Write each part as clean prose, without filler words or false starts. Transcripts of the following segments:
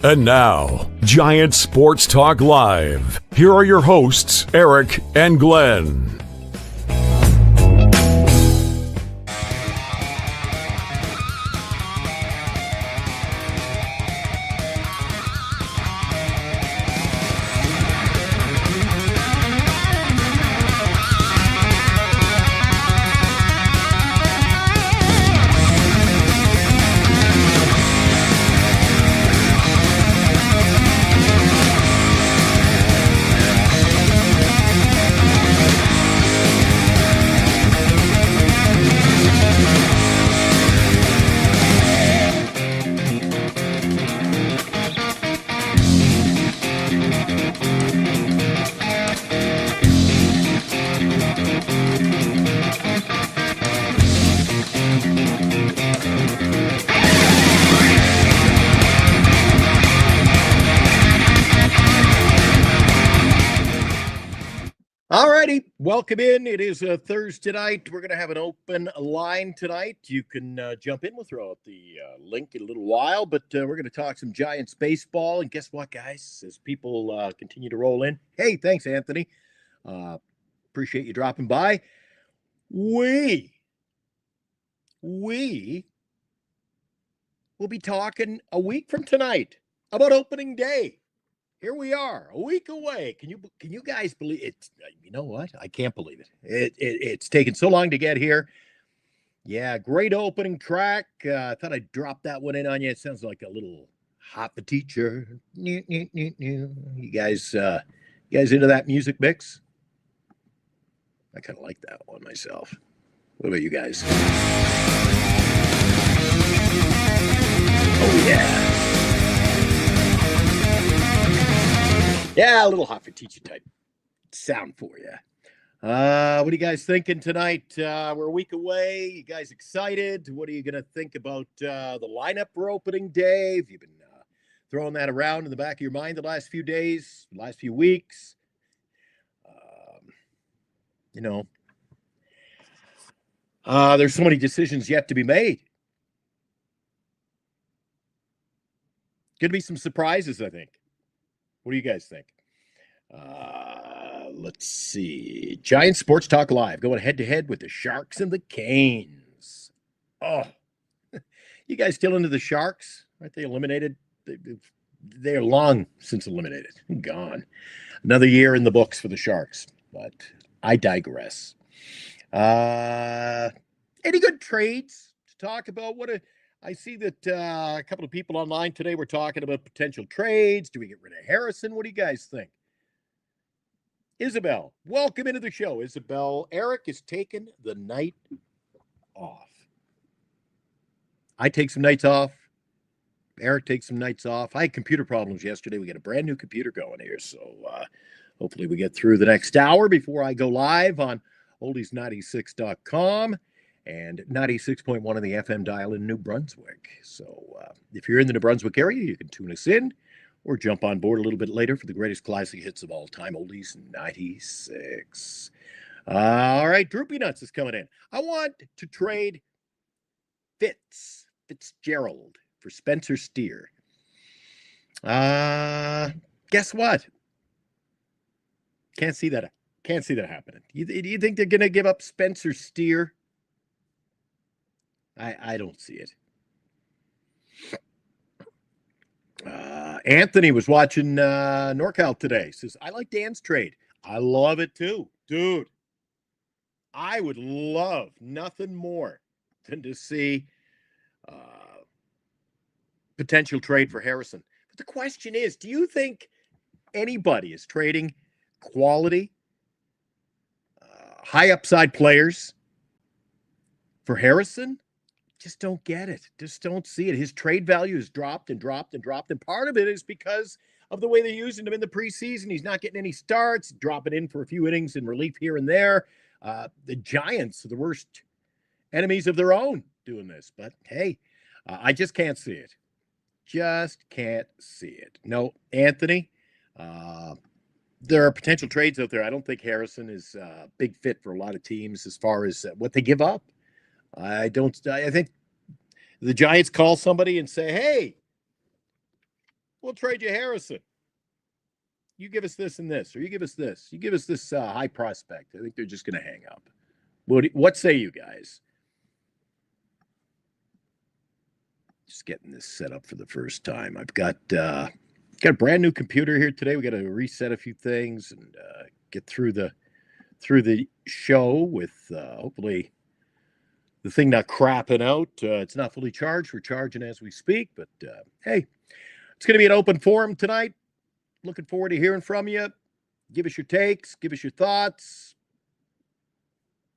And now, Giant Sports Talk Live. Here are your hosts, Eric and Glenn. Welcome in. It is a Thursday night. We're going to have an open line tonight. You can jump in. We'll throw out the link in a little while, but we're going to talk some Giants baseball. And guess what, guys? As people continue to roll in. Hey, thanks, Anthony. Appreciate you dropping by. We will be talking a week from tonight about opening day. Here we are, a week away. Can you guys believe it? You know what? I can't believe it. It's taken so long to get here. Yeah, great opening track. I thought I'd drop that one in on you. It sounds like a little hot the teacher. You guys into that music mix? I kind of like that one myself. What about you guys? Oh yeah. Yeah, a little hot for teacher type sound for you. What are you guys thinking tonight? We're a week away. You guys excited? What are you going to think about the lineup for opening day? Have you been throwing that around in the back of your mind the last few days, the last few weeks? There's so many decisions yet to be made. Going to be some surprises, I think. What do you guys think? Let's see. Giant Sports Talk Live going head-to-head with the Sharks and the Canes. Oh, you guys still into the Sharks? Aren't they eliminated? They're long since eliminated. Gone. Another year in the books for the Sharks, but I digress. Any good trades to talk about? I see that a couple of people online today were talking about potential trades. Do we get rid of Harrison? What do you guys think? Isabel, welcome into the show. Isabel, Eric is taking the night off. I take some nights off. Eric takes some nights off. I had computer problems yesterday. We got a brand new computer going here, so hopefully we get through the next hour before I go live on oldies96.com. and 96.1 on the FM dial in New Brunswick. So if you're in the New Brunswick area, you can tune us in or jump on board a little bit later for the greatest classic hits of all time, Oldies 96. All right, Droopy Nuts is coming in. I want to trade Fitzgerald for Spencer Steer. Guess what? Can't see that happening. You think they're going to give up Spencer Steer? I don't see it. Anthony was watching NorCal today. Says, I like Dan's trade. I love it too. Dude, I would love nothing more than to see potential trade for Harrison. But the question is, do you think anybody is trading quality, high upside players For Harrison, just don't get it. Just don't see it. His trade value has dropped and dropped and dropped. And part of it is because of the way they're using him in the preseason. He's not getting any starts, dropping in for a few innings in relief here and there. The Giants are the worst enemies of their own doing this. But hey, I just can't see it. Just can't see it. No, Anthony, there are potential trades out there. I don't think Harrison is a big fit for a lot of teams as far as what they give up. I think the Giants call somebody and say, hey, we'll trade you Harrison. You give us this and this, or you give us this. You give us this high prospect. I think they're just going to hang up. What say you guys? Just getting this set up for the first time. I've got a brand new computer here today. We got to reset a few things and get through the show with hopefully the thing not crapping out. It's not fully charged. We're charging as we speak, but hey, it's going to be an open forum tonight. Looking forward to hearing from you. Give us your takes. Give us your thoughts.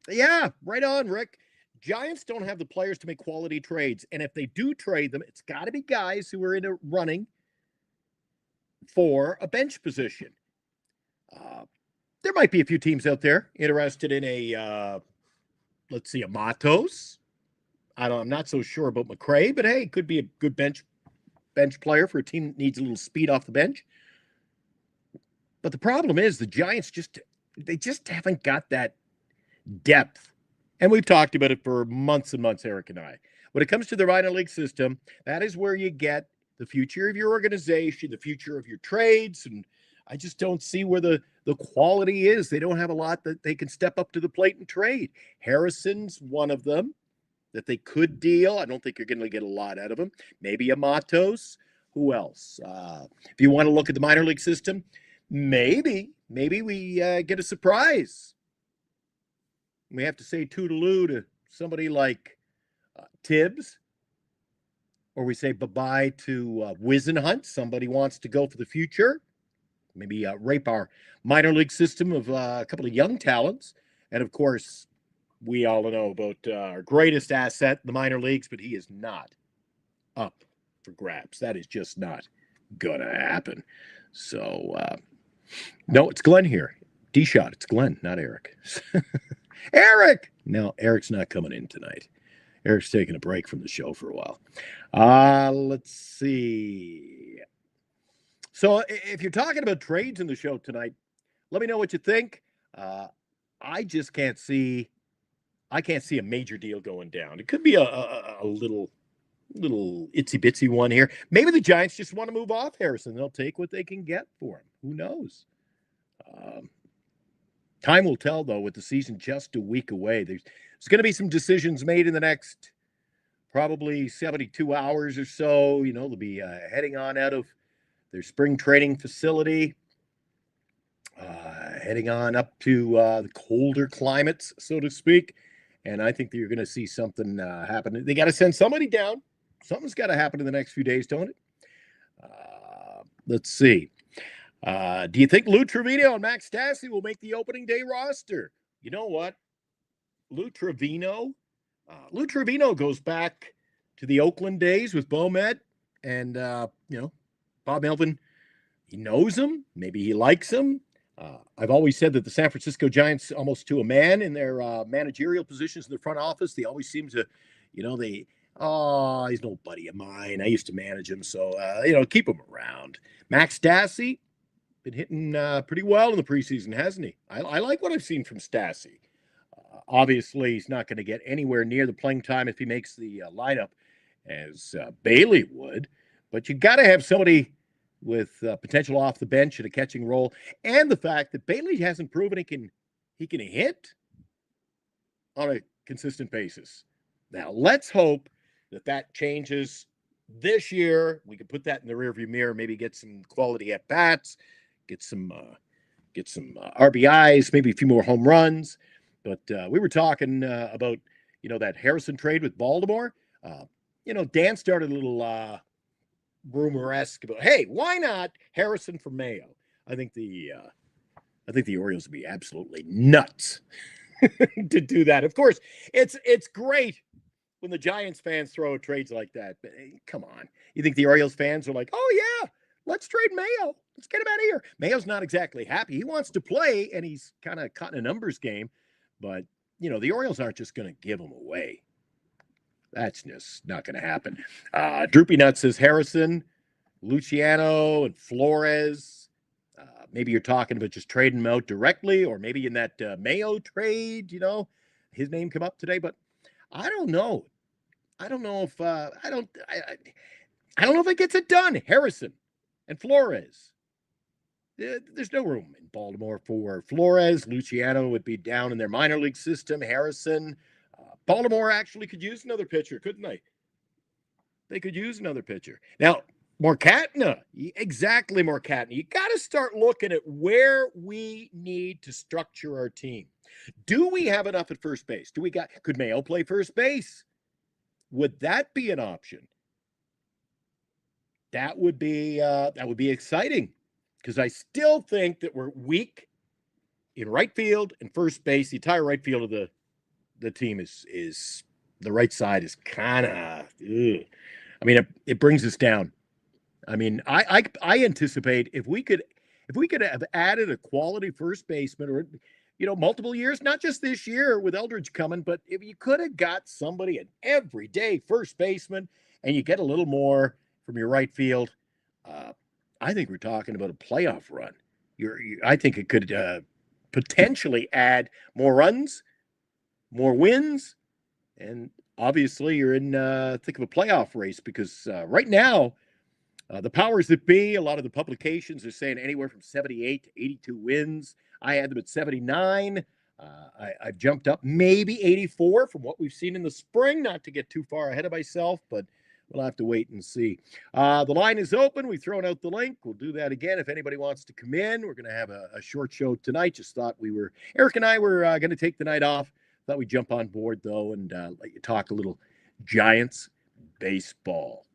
Yeah, right on, Rick. Giants don't have the players to make quality trades, and if they do trade them, it's got to be guys who are in a running for a bench position. There might be a few teams out there interested in a let's see, a Matos. I'm not so sure about McRae, but hey, it could be a good bench player for a team that needs a little speed off the bench. But the problem is the Giants just haven't got that depth. And we've talked about it for months and months, Eric and I. When it comes to the minor league system, that is where you get the future of your organization, the future of your trades, and I just don't see where the quality is. They don't have a lot that they can step up to the plate and trade. Harrison's one of them that they could deal. I don't think you're going to get a lot out of him. Maybe a Matos. Who else? If you want to look at the minor league system, maybe we get a surprise. We have to say toodaloo to somebody like Tibbs, or we say bye-bye to Wisenhunt. Somebody wants to go for the future. Maybe rape our minor league system of a couple of young talents. And, of course, we all know about our greatest asset in the minor leagues, but he is not up for grabs. That is just not going to happen. So, no, it's Glenn here. D-Shot, it's Glenn, not Eric. Eric! No, Eric's not coming in tonight. Eric's taking a break from the show for a while. Let's see. So if you're talking about trades in the show tonight, let me know what you think. I just can't see a major deal going down. It could be a little itsy bitsy one here. Maybe the Giants just want to move off Harrison. They'll take what they can get for him. Who knows? Time will tell, though, with the season just a week away. There's going to be some decisions made in the next probably 72 hours or so. You know, they'll be heading on out of their spring training facility, heading on up to the colder climates, so to speak. And I think that you're going to see something happen. They got to send somebody down. Something's got to happen in the next few days, don't it? Let's see. Do you think Lou Trevino and Max Stassi will make the opening day roster? You know what? Lou Trevino goes back to the Oakland days with Bomed and, Bob Melvin. He knows him. Maybe he likes him. I've always said that the San Francisco Giants, almost to a man in their managerial positions in the front office, they always seem to, he's no buddy of mine. I used to manage him. So, keep him around. Max Stassi, been hitting pretty well in the preseason, hasn't he? I like what I've seen from Stassi. Obviously, he's not going to get anywhere near the playing time if he makes the lineup as Bailey would. But you got to have somebody with potential off the bench in a catching role, and the fact that Bailey hasn't proven he can hit on a consistent basis. Now, let's hope that changes this year. We can put that in the rearview mirror, maybe get some quality at bats. Get some RBIs, maybe a few more home runs. But we were talking about, that Harrison trade with Baltimore. Dan started a little rumor-esque about, hey, why not Harrison for Mayo? I think the Orioles would be absolutely nuts to do that. Of course, it's great when the Giants fans throw trades like that. But come on. You think the Orioles fans are like, oh, yeah, let's trade Mayo. Let's get him out of here. Mayo's not exactly happy. He wants to play, and he's kind of caught in a numbers game. But, the Orioles aren't just going to give him away. That's just not going to happen. Droopy Nut says Harrison, Luciano, and Flores. Maybe you're talking about just trading them out directly, or maybe in that Mayo trade, his name come up today. But I don't know. I don't know if I don't know if it gets it done. Harrison and Flores. There's no room in Baltimore for Flores. Luciano would be down in their minor league system. Harrison. Baltimore actually could use another pitcher, couldn't they? They could use another pitcher. Now, Morcatna. Exactly, Morcatna. You got to start looking at where we need to structure our team. Do we have enough at first base? Could Mayo play first base? Would that be an option? That would be exciting, because I still think that we're weak in right field and first base. The entire right field of the team is the right side is kind of. I mean, it brings us down. I mean, I anticipate if we could have added a quality first baseman, or multiple years, not just this year with Eldridge coming, but if you could have got somebody, an everyday first baseman, and you get a little more from your right field, I think we're talking about a playoff run. I think it could potentially add more runs, more wins, and obviously you're in thick of a playoff race, because right now, the powers that be, a lot of the publications are saying anywhere from 78 to 82 wins. I had them at 79. I've jumped up maybe 84 from what we've seen in the spring, not to get too far ahead of myself, but we'll have to wait and see. The line is open. We've thrown out the link. We'll do that again if anybody wants to come in. We're going to have a short show tonight. Just thought Eric and I were going to take the night off. Thought we'd jump on board, though, and let you talk a little Giants baseball.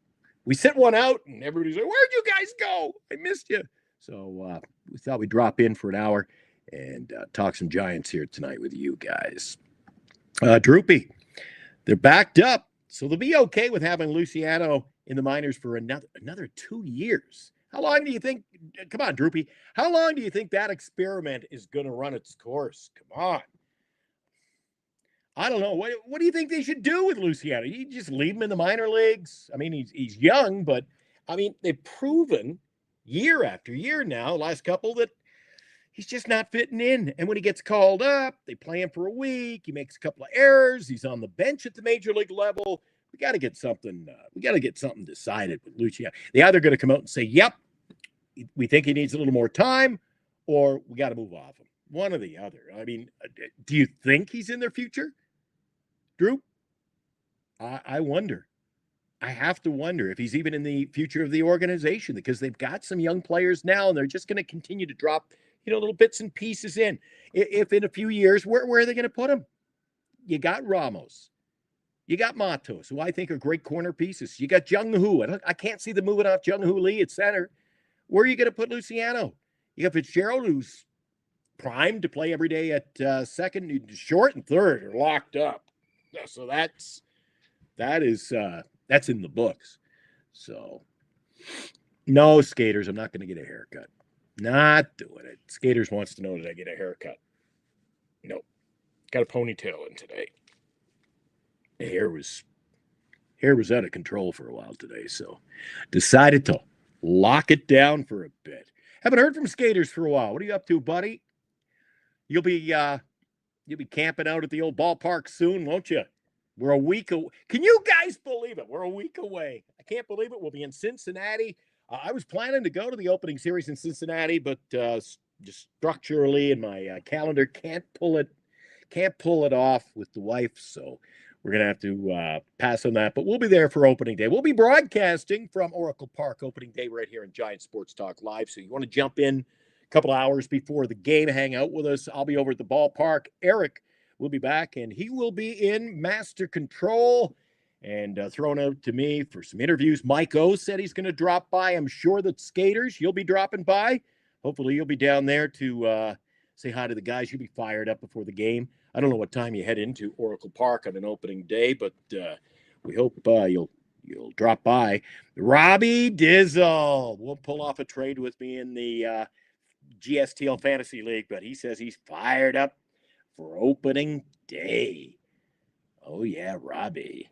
We sent one out, and everybody's like, where'd you guys go? I missed you. So we thought we'd drop in for an hour and talk some Giants here tonight with you guys. Droopy, they're backed up, so they'll be okay with having Luciano in the minors for another 2 years. How long do you think? Come on, Droopy. How long do you think that experiment is going to run its course? Come on. I don't know. What do you think they should do with Luciano? You just leave him in the minor leagues? I mean, he's young, but I mean, they've proven year after year now, last couple, that he's just not fitting in. And when he gets called up, they play him for a week. He makes a couple of errors. He's on the bench at the major league level. We got to get something. We got to get something decided with Luciano. They're either going to come out and say, "Yep, we think he needs a little more time," or we got to move off him. One or the other. I mean, do you think he's in their future, Drew? I wonder. I have to wonder if he's even in the future of the organization, because they've got some young players now, and they're just going to continue to drop, little bits and pieces in. If in a few years, where are they going to put him? You got Ramos. You got Matos, who I think are great corner pieces. You got Jung Hoo. I can't see them moving off Jung Hoo Lee at center. Where are you going to put Luciano? You got Fitzgerald, who's primed to play every day at second. Short and third are locked up. So that's in the books. So no, Skaters, I'm not going to get a haircut. Not doing it. Skaters wants to know, did I get a haircut? Nope. Got a ponytail in today. Hair was out of control for a while today, so decided to lock it down for a bit. Haven't heard from Skaters for a while. What are you up to, buddy? You'll be camping out at the old ballpark soon, won't you? We're a week away. Can you guys believe it? We're a week away. I can't believe it. We'll be in Cincinnati. I was planning to go to the opening series in Cincinnati, but just structurally in my calendar can't pull it off with the wife. So we're going to have to pass on that. But we'll be there for opening day. We'll be broadcasting from Oracle Park opening day right here in Giant Sports Talk Live. So you want to jump in a couple hours before the game, hang out with us. I'll be over at the ballpark. Eric will be back, and he will be in master control and thrown out to me for some interviews. Mike O said he's going to drop by. I'm sure that Skaters, you'll be dropping by. Hopefully you'll be down there to say hi to the guys. You'll be fired up before the game. I don't know what time you head into Oracle Park on an opening day, but we hope you'll drop by. Robbie Dizzle will pull off a trade with me in the GSTL Fantasy League, but he says he's fired up for opening day. Oh, yeah, Robbie.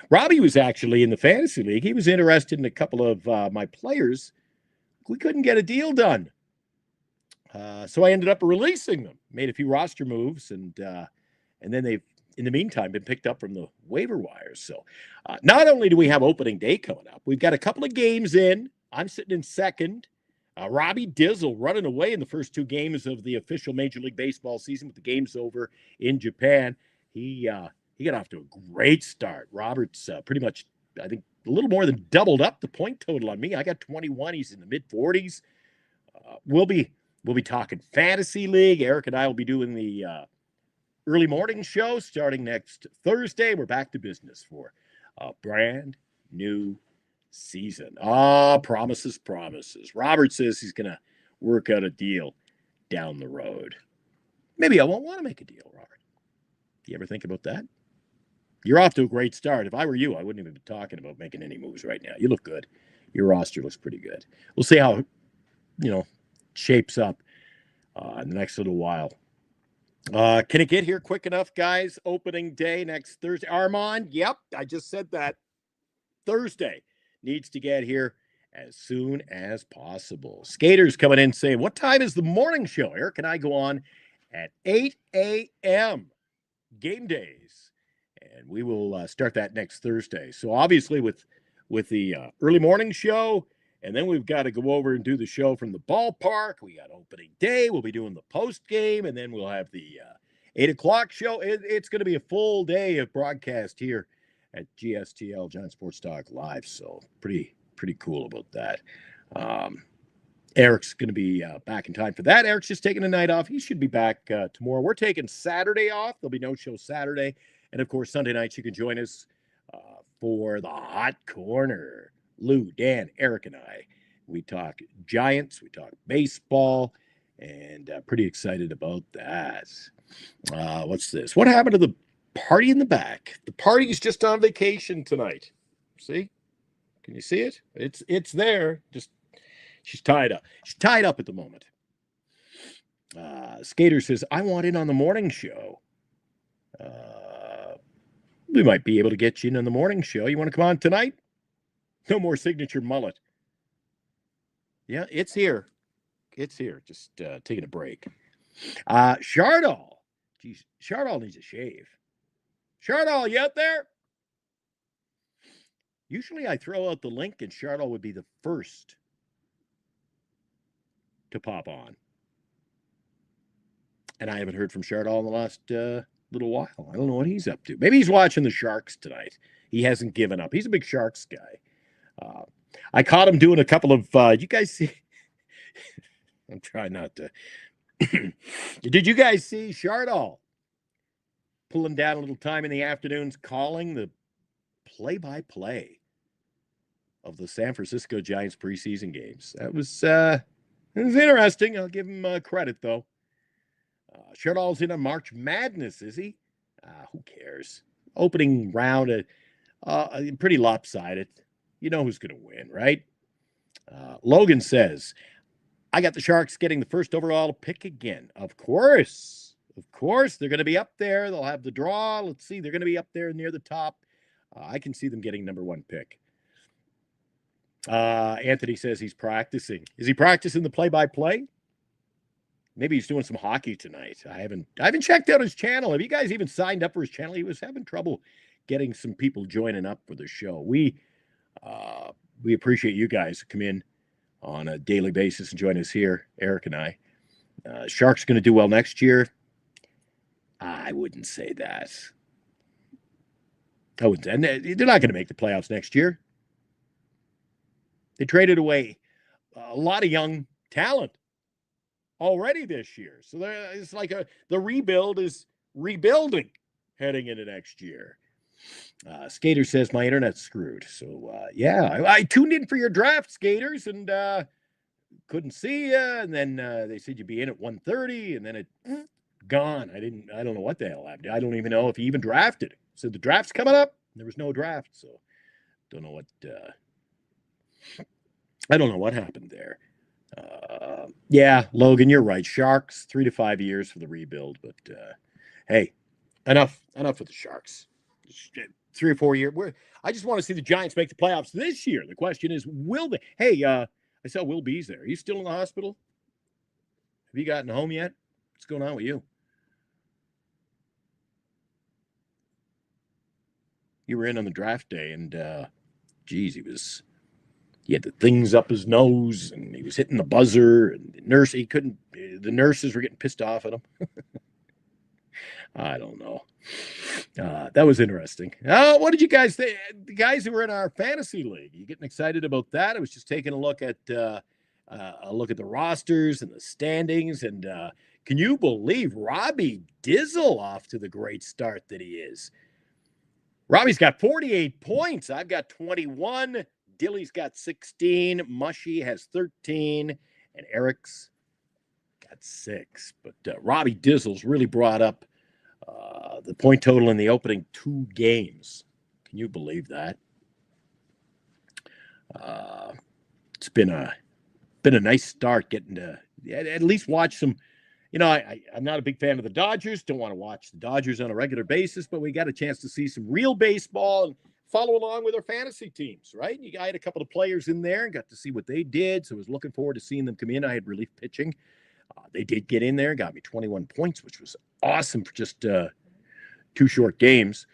Robbie was actually in the Fantasy League. He was interested in a couple of my players. We couldn't get a deal done. So I ended up releasing them, made a few roster moves, and then they've, in the meantime, been picked up from the waiver wires. So not only do we have opening day coming up, we've got a couple of games in. I'm sitting in second. Robbie Dizzle running away in the first two games of the official Major League Baseball season with the games over in Japan. He got off to a great start. Robert's pretty much, I think, a little more than doubled up the point total on me. I got 21. He's in the mid-40s. We'll be talking Fantasy League. Eric and I will be doing the early morning show starting next Thursday. We're back to business for a brand new season. Promises. Robert says he's going to work out a deal down the road. Maybe I won't want to make a deal, Robert. Do you ever think about that? You're off to a great start. If I were you, I wouldn't even be talking about making any moves right now. You look good. Your roster looks pretty good. We'll see how, shapes up in the next little while. Can it get here quick enough, guys? Opening day next Thursday. Armand, yep, I just said that. Thursday needs to get here as soon as possible. Skaters coming in saying, what time is the morning show? Eric and I go on at 8 a.m. game days, and we will start that next Thursday. So obviously with the early morning show, and then we've got to go over and do the show from the ballpark. We got opening day. We'll be doing the post game, and then we'll have the 8 o'clock show. It's going to be a full day of broadcast here at GSTL, Giant Sports Talk Live. So pretty cool about that. Eric's going to be back in time for that. Eric's just taking a night off. He should be back tomorrow. We're taking Saturday off. There'll be no show Saturday. And, of course, Sunday nights you can join us for the Hot Corner. Lou, Dan, Eric, and I. We talk Giants. We talk baseball. And pretty excited about that. What's this? What happened to the party in the back? The party's just on vacation tonight. See? Can you see it? It's there. Just she's tied up. She's tied up at the moment. Skater says, I want in on the morning show. We might be able to get you in on the morning show. You want to come on tonight? No more signature mullet. Yeah, it's here. It's here. Just taking a break. Chardol. Geez, Chardol needs a shave. Chardol, you out there? Usually I throw out the link and Chardol would be the first to pop on. And I haven't heard from Chardol in the last little while. I don't know what he's up to. Maybe he's watching the Sharks tonight. He hasn't given up. He's a big Sharks guy. I caught him doing a couple of, you guys see, I'm trying not to. Did you guys see Chardol pulling down a little time in the afternoons, calling the play-by-play of the San Francisco Giants preseason games? That was interesting. I'll give him credit, though. Chardol's in a March Madness, is he? Who cares? Opening round, pretty lopsided. You know who's going to win, right? Logan says, I got the Sharks getting the first overall pick again. Of course. They're going to be up there. They'll have the draw. Let's see. They're going to be up there near the top. I can see them getting number one pick. Anthony says he's practicing. Is he practicing the play-by-play? Maybe he's doing some hockey tonight. I haven't checked out his channel. Have you guys even signed up for his channel? He was having trouble getting some people joining up for the show. We appreciate you guys who come in on a daily basis and join us here, Eric and I. Sharks going to do well next year? I wouldn't say that. I wouldn't. And they're not going to make the playoffs next year. They traded away a lot of young talent already this year. So it's like the rebuild is rebuilding heading into next year. Skater says my internet's screwed. So yeah, I tuned in for your draft, Skaters, and couldn't see you. And then they said you'd be in at 1:30, and then it Gone. I don't know what the hell happened. I don't even know if he even drafted. Said the draft's coming up. There was no draft, so don't know what. I don't know what happened there. Yeah, Logan, you're right. Sharks 3 to 5 years for the rebuild, but hey, enough with the Sharks. 3 or 4 years. I just want to see the Giants make the playoffs this year. The question is, will they? Hey, I saw Will Bees there. Are you still in the hospital? Have you gotten home yet? What's going on with you? You were in on the draft day, and geez, he had the things up his nose, and he was hitting the buzzer, and the nurses were getting pissed off at him. I don't know. That was interesting. What did you guys think? The guys who were in our fantasy league, you getting excited about that? I was just taking a look at the rosters and the standings, and can you believe Robbie Dizzle off to the great start that he is? Robbie's got 48 points. I've got 21. Dilly's got 16. Mushy has 13. And Eric's got 6. But Robbie Dizzle's really brought up the point total in the opening 2 games. Can you believe that? It's been a nice start getting to at least watch some. You know, I'm not a big fan of the Dodgers. Don't want to watch the Dodgers on a regular basis, but we got a chance to see some real baseball and follow along with our fantasy teams, right? I had a couple of players in there and got to see what they did, so I was looking forward to seeing them come in. I had relief pitching. They did get in there, got me 21 points, which was awesome for just 2 short games.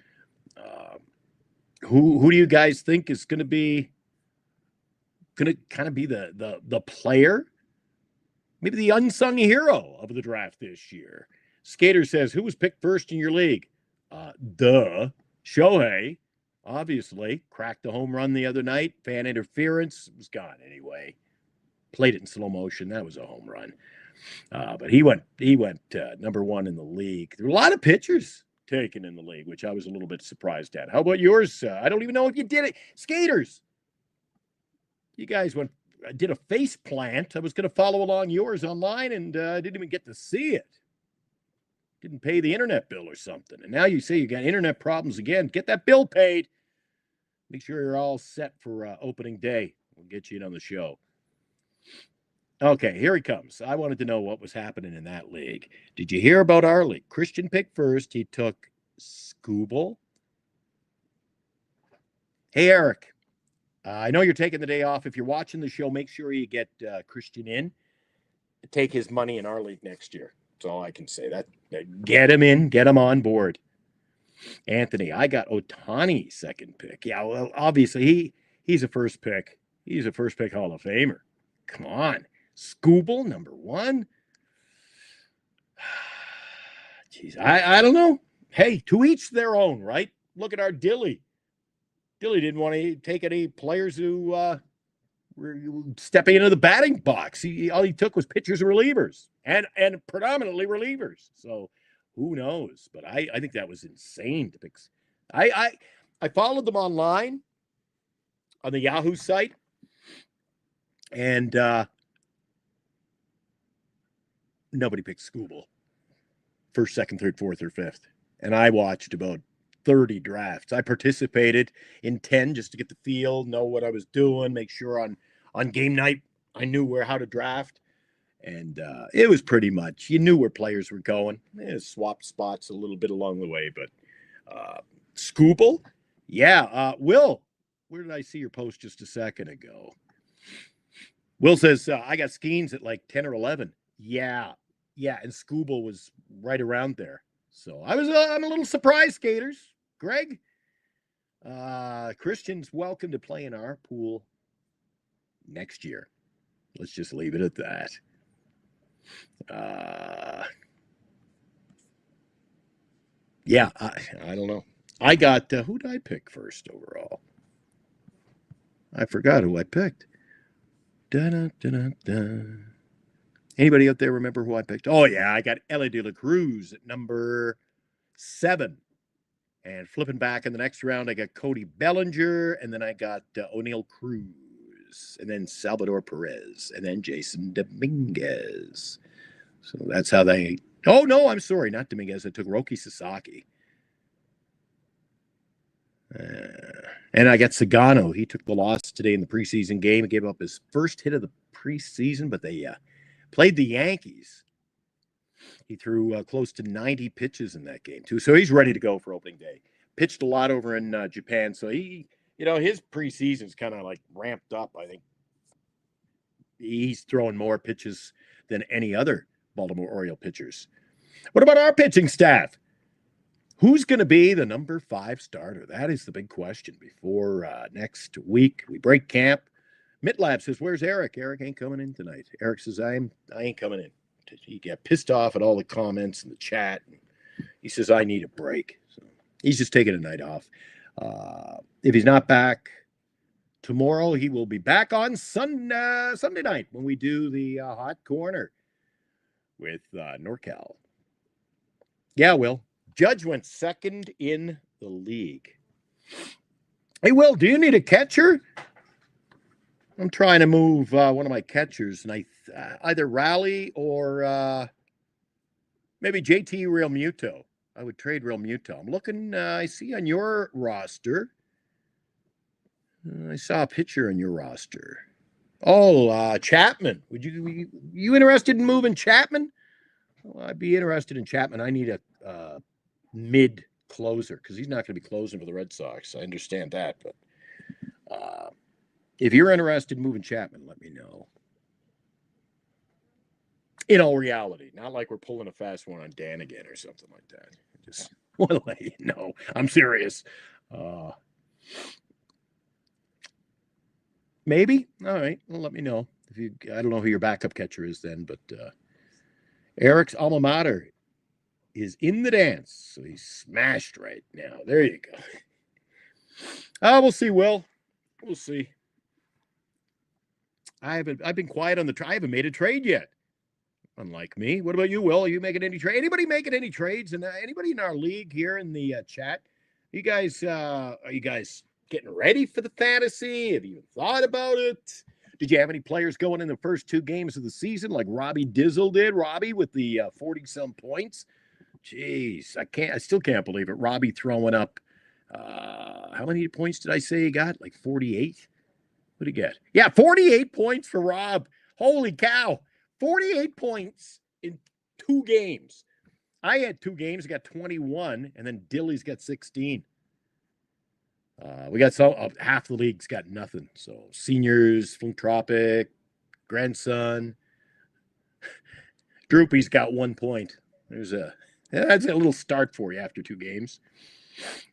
Who do you guys think is going to kind of be the player? Maybe the unsung hero of the draft this year. Skater says, who was picked first in your league? Shohei, obviously. Cracked the home run the other night. Fan interference. It was gone anyway. Played it in slow motion. That was a home run. But he went number 1 in the league. There were a lot of pitchers taken in the league, which I was a little bit surprised at. How about yours? I don't even know if you did it. Skaters. You guys did a face plant. I was going to follow along yours online, and I didn't even get to see it. Didn't pay the internet bill or something. And now you say you got internet problems again. Get that bill paid. Make sure you're all set for opening day. We'll get you in on the show. Okay, here he comes. I wanted to know what was happening in that league. Did you hear about our league? Christian picked first. He took Skubal. Hey, Eric. I know you're taking the day off. If you're watching the show, make sure you get Christian in. Take his money in our league next year. That's all I can say. Get him in. Get him on board. Anthony, I got Ohtani second pick. Yeah, well, obviously he's a first pick. He's a first pick Hall of Famer. Come on. Skubal, number 1. Jeez, I don't know. Hey, to each their own, right? Look at our Dilly. Dilly didn't want to take any players who were stepping into the batting box. All he took was pitchers and relievers, and predominantly relievers. So who knows? But I think that was insane to pick. I followed them online on the Yahoo site, and nobody picked Skubal. First, second, third, fourth, or fifth. And I watched about 30 drafts. I participated in 10 just to get the feel, know what I was doing, make sure on game night I knew how to draft. And it was pretty much, you knew where players were going. Swapped spots a little bit along the way, but Skubal? Yeah. Will, where did I see your post just a second ago? Will says, I got Skeens at like 10 or 11. Yeah. And Skubal was right around there. So I'm a little surprised, skaters. Greg, Christian's welcome to play in our pool next year. Let's just leave it at that. Yeah, I don't know. I got, who did I pick first overall? I forgot who I picked. Anybody out there remember who I picked? Oh, yeah, I got Ellie De La Cruz at number 7. And flipping back in the next round, I got Cody Bellinger, and then I got O'Neill Cruz, and then Salvador Perez, and then Jason Dominguez. So that's how they Oh, no, I'm sorry. Not Dominguez. I took Roki Sasaki. And I got Sagano. He took the loss today in the preseason game. He gave up his first hit of the preseason, but they played the Yankees. He threw close to 90 pitches in that game, too. So he's ready to go for opening day. Pitched a lot over in Japan. So his preseason's kind of like ramped up. I think he's throwing more pitches than any other Baltimore Oriole pitchers. What about our pitching staff? Who's going to be the number 5 starter? That is the big question before next week. We break camp. Mitlab says, "Where's Eric? Eric ain't coming in tonight." Eric says, I ain't coming in. He got pissed off at all the comments in the chat. He says, I need a break. So he's just taking a night off. If he's not back tomorrow, he will be back on Sunday night when we do the Hot Corner with NorCal. Yeah, Will. Judge went second in the league. Hey, Will, do you need a catcher? I'm trying to move one of my catchers, and either Raleigh or maybe JT Realmuto. I would trade Realmuto. I'm looking. I see on your roster. I saw a picture on your roster. Oh, Chapman. Would you interested in moving Chapman? Well, I'd be interested in Chapman. I need a mid closer because he's not going to be closing for the Red Sox. I understand that, but if you're interested in moving Chapman, let me know. In all reality, not like we're pulling a fast one on Dan again or something like that. I just want to let you know. I'm serious. Maybe. All right. Well, let me know. I don't know who your backup catcher is then, but Eric's alma mater is in the dance. So he's smashed right now. There you go. We'll see, Will. We'll see. I've been quiet on the I haven't made a trade yet. Unlike me. What about you, Will? Are you making any trade? Anybody making any trades? And anybody in our league here in the chat? Are you guys getting ready for the fantasy? Have you even thought about it? Did you have any players going in the first 2 games of the season like Robbie Dizzle did? Robbie with the 40-some points. Jeez, I still can't believe it. Robbie throwing up. How many points did I say he got? Like 48? What did he get? Yeah, 48 points for Rob. Holy cow. 48 points in 2 games. I had 2 games. I got 21, and then Dilly's got 16. We got half the league's got nothing. So seniors, Philanthropic, grandson. Droopy's got 1 point. That's a little start for you after 2 games.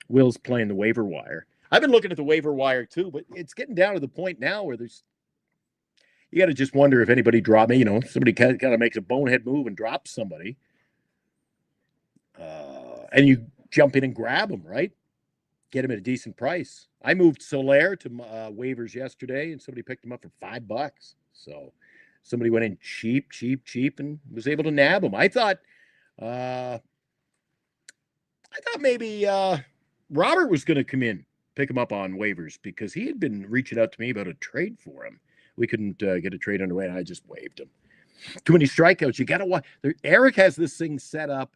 Will's playing the waiver wire. I've been looking at the waiver wire too, but it's getting down to the point now where you got to just wonder if anybody drop me. Somebody kind of makes a bonehead move and drops somebody, and you jump in and grab them, right? Get him at a decent price. I moved Soler to waivers yesterday, and somebody picked him up for $5. So somebody went in cheap, and was able to nab him. I thought maybe Robert was going to come in, pick him up on waivers because he had been reaching out to me about a trade for him. We couldn't get a trade underway, and I just waived him. Too many strikeouts. You got to watch. Eric has this thing set up.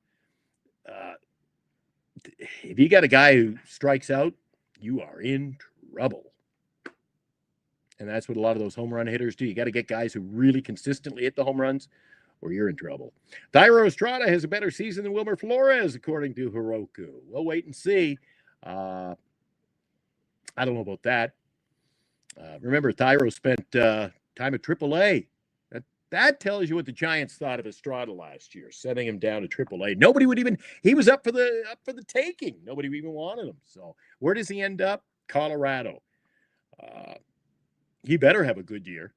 If you got a guy who strikes out, you are in trouble. And that's what a lot of those home run hitters do. You got to get guys who really consistently hit the home runs, or you're in trouble. Thairo Estrada has a better season than Wilmer Flores, according to Heroku. We'll wait and see. I don't know about that. Remember, Thairo spent time at AAA. That tells you what the Giants thought of Estrada last year, sending him down to AAA. Nobody would even. He was up for the taking. Nobody even wanted him. So where does he end up? Colorado. He better have a good year.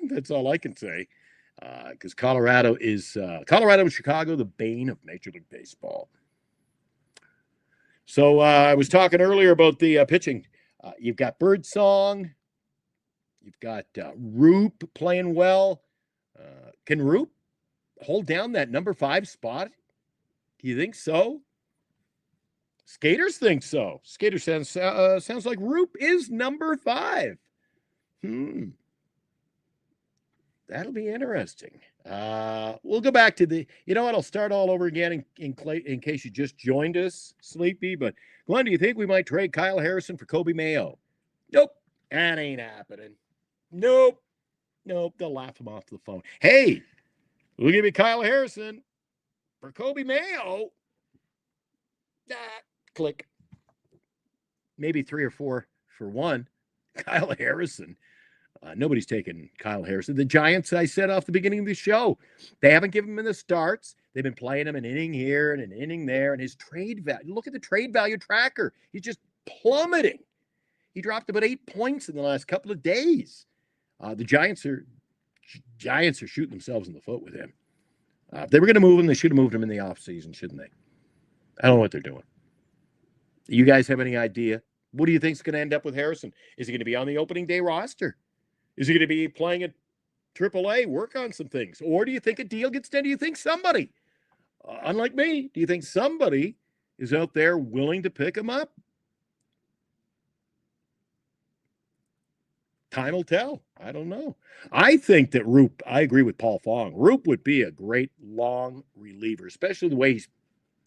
That's all I can say. Because Colorado and Chicago, the bane of Major League Baseball. So I was talking earlier about the pitching. You've got Birdsong. You've got Roop playing well. Can Roop hold down that number 5 spot? Do you think so? Skaters think so. Skater sounds like Roop is number 5. That'll be interesting. We'll go back to you know what? I'll start all over again in case you just joined us, Sleepy. But Glenn, do you think we might trade Kyle Harrison for Kobe Mayo? Nope. That ain't happening. Nope. Nope. They'll laugh him off the phone. Hey, we'll give you Kyle Harrison for Kobe Mayo. Click. Maybe 3 or 4 for one. Kyle Harrison. Nobody's taken Kyle Harrison. The Giants, I said off the beginning of the show, they haven't given him the starts. They've been playing him an inning here and an inning there. And his trade value, look at the trade value tracker. He's just plummeting. He dropped about 8 points in the last couple of days. The Giants are shooting themselves in the foot with him. If they were going to move him, they should have moved him in the offseason, shouldn't they? I don't know what they're doing. You guys have any idea? What do you think is going to end up with Harrison? Is he going to be on the opening day roster? Is he going to be playing at AAA, work on some things? Or do you think a deal gets done? Do you think somebody, unlike me, do you think somebody is out there willing to pick him up? Time will tell. I don't know. I think that Roop, I agree with Paul Fong. Roop would be a great long reliever, especially the way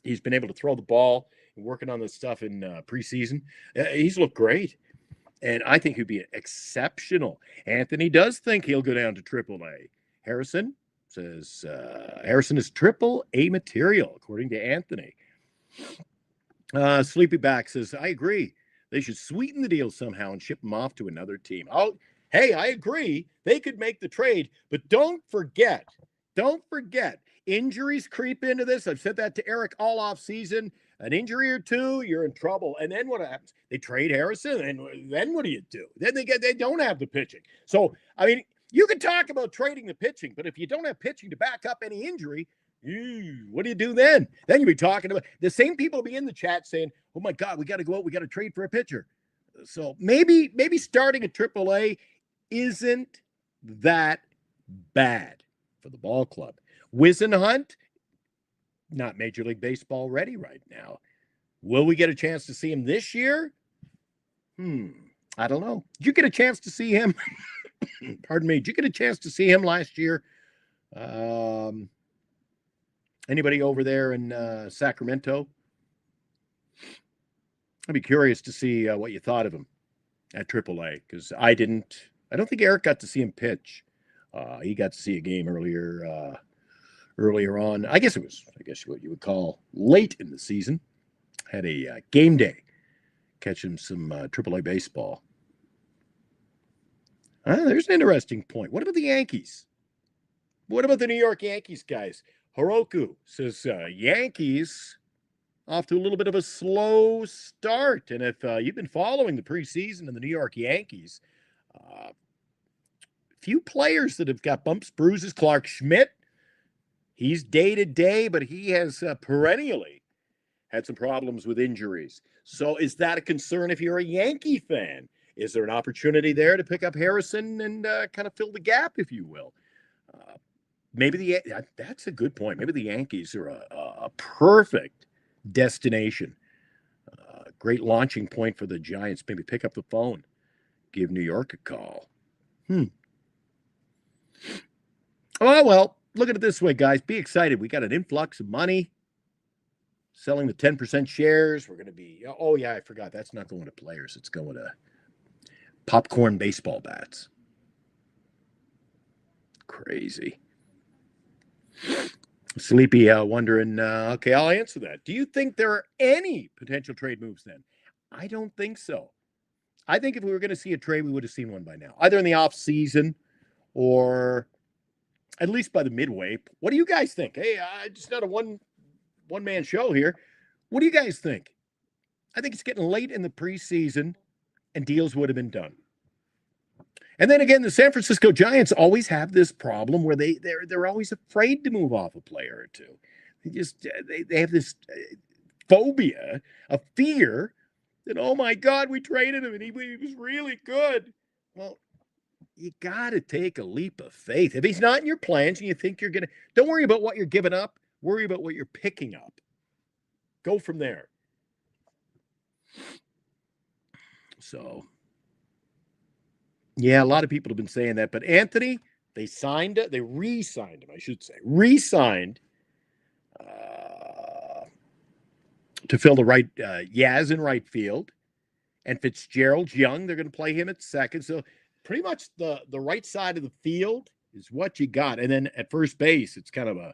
he's been able to throw the ball and working on this stuff in preseason. He's looked great. And I think he'd be exceptional. Anthony does think he'll go down to AAA. Harrison says Harrison is AAA material, according to Anthony. Sleepyback says, I agree. They should sweeten the deal somehow and ship him off to another team. Oh, hey, I agree. They could make the trade, but don't forget, injuries creep into this. I've said that to Eric all off season. An injury or two, you're in trouble. And then what happens? They trade Harrison, and then what do you do? Then they don't have the pitching. So, I mean, you can talk about trading the pitching, but if you don't have pitching to back up any injury, what do you do then? Then you'll be talking about the same people will be in the chat saying, oh my God, we got to go out, we got to trade for a pitcher. So maybe starting at AAA isn't that bad for the ball club. Whisenhunt, not Major League Baseball ready right now. Will we get a chance to see him this year? I don't know. Did you get a chance to see him? Pardon me. Did you get a chance to see him last year? Anybody over there in Sacramento? I'd be curious to see what you thought of him at AAA, because I don't think Eric got to see him pitch. He got to see a game earlier on. I guess what you would call late in the season. Had a game day, catching some AAA baseball. There's an interesting point. What about the Yankees? What about the New York Yankees, guys? Hiroku says Yankees off to a little bit of a slow start. And if you've been following the preseason of the New York Yankees, few players that have got bumps, bruises. Clark Schmidt, he's day to day, but he has perennially had some problems with injuries. So is that a concern if you're a Yankee fan? Is there an opportunity there to pick up Harrison and kind of fill the gap, if you will? Maybe that's a good point. Maybe the Yankees are a perfect destination, great launching point for the Giants. Maybe pick up the phone, give New York a call. Oh, well, look at it this way, guys. Be excited. We got an influx of money. Selling the 10% shares. We're going to be, oh, yeah, I forgot. That's not going to players. It's going to popcorn baseball bats. Crazy. Sleepy wondering, okay, I'll answer that. Do you think there are any potential trade moves then? I don't think so. I think if we were going to see a trade, we would have seen one by now, either in the off season or at least by the midway. What do you guys think? Hey, just not a one-man show here. What do you guys think? I think it's getting late in the preseason and deals would have been done. And then again, the San Francisco Giants always have this problem where they're always afraid to move off a player or two. They have this phobia, a fear that, oh my God, we traded him and he was really good. Well, you got to take a leap of faith. If he's not in your plans and you think you're going to, don't worry about what you're giving up. Worry about what you're picking up. Go from there. So, yeah, a lot of people have been saying that. But Anthony, They re-signed him, I should say. Re-signed to fill the right, Yaz in right field. And Fitzgerald's young. They're going to play him at second. So pretty much the right side of the field is what you got. And then at first base, it's kind of a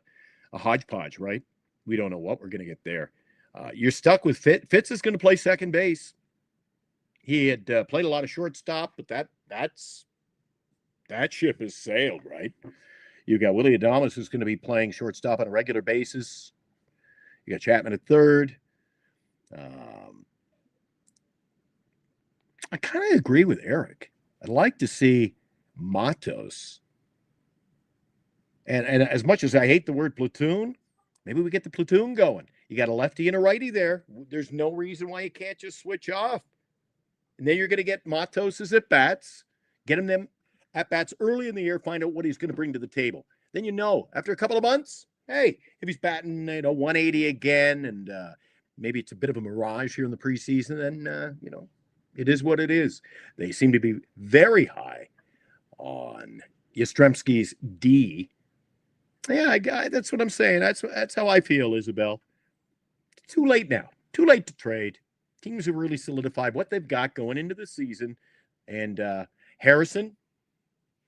hodgepodge, right? We don't know what we're going to get there. You're stuck with Fitz. Fitz is going to play second base. He had played a lot of shortstop, but that ship has sailed, right? You got Willie Adames, who's going to be playing shortstop on a regular basis. You got Chapman at third. I kind of agree with Eric. I'd like to see Matos. And as much as I hate the word platoon, maybe we get the platoon going. You got a lefty and a righty there. There's no reason why you can't just switch off. And then you're going to get Matos' at-bats, get him them at-bats early in the year, find out what he's going to bring to the table. Then after a couple of months, hey, if he's batting 180 again, and maybe it's a bit of a mirage here in the preseason, then, it is what it is. They seem to be very high on Yastrzemski's D. Yeah, that's what I'm saying. That's how I feel, Isabel. It's too late now. Too late to trade. Teams have really solidified what they've got going into the season. And Harrison,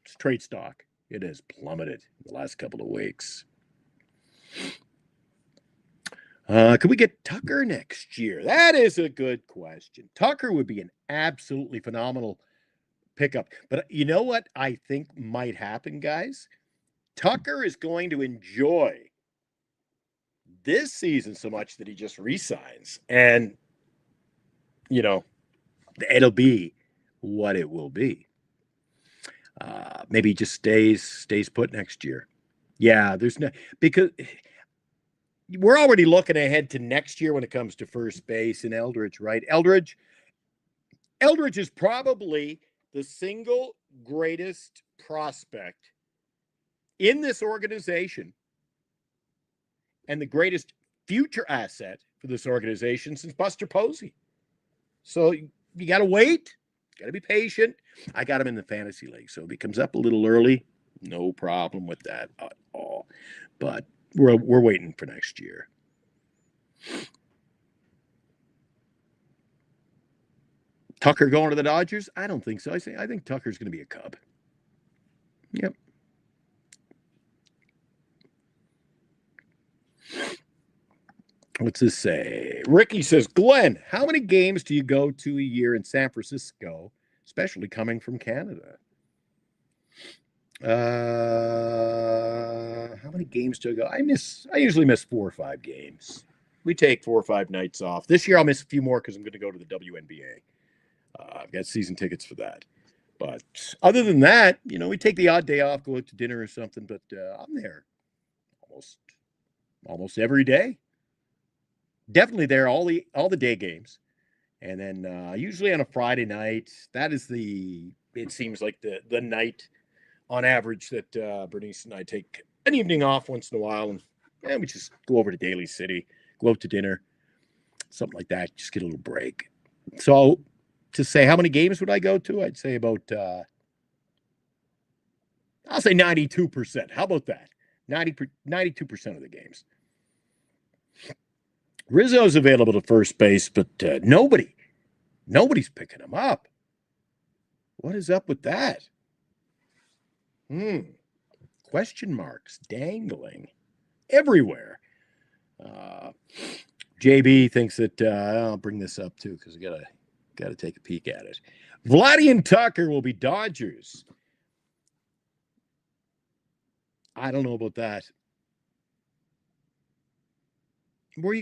it's trade stock. It has plummeted in the last couple of weeks. Could we get Tucker next year? That is a good question. Tucker would be an absolutely phenomenal pickup. But you know what I think might happen, guys? Tucker is going to enjoy this season so much that he just resigns. And, it'll be what it will be. Maybe he just stays put next year. Yeah, because we're already looking ahead to next year when it comes to first base and Eldridge, right? Eldridge is probably the single greatest prospect in this organization and the greatest future asset for this organization since Buster Posey. So you got to wait. Got to be patient. I got him in the fantasy league, so if he comes up a little early, no problem with that at all. But we're waiting for next year. Tucker going to the Dodgers? I don't think so. I think Tucker's going to be a Cub. Yep. What's this say? Ricky says, Glenn, how many games do you go to a year in San Francisco, especially coming from Canada? How many games do I go? I usually miss 4 or 5 games. We take 4 or 5 nights off. This year I'll miss a few more because I'm going to go to the WNBA. I've got season tickets for that. But other than that, we take the odd day off, go out to dinner or something. But I'm there almost every day. Definitely there all the day games, and then usually on a Friday night. That is it seems like the night on average that Bernice and I take an evening off once in a while, and we just go over to Daly City, go out to dinner, something like that. Just get a little break. So to say how many games would I go to, I'd say about I'll say 92%. How about that? 92% of the games. Rizzo's available to first base, but nobody's picking him up. What is up with that? Question marks dangling everywhere. JB thinks that I'll bring this up too because I gotta take a peek at it. Vladdy and Tucker will be Dodgers. I don't know about that. Where are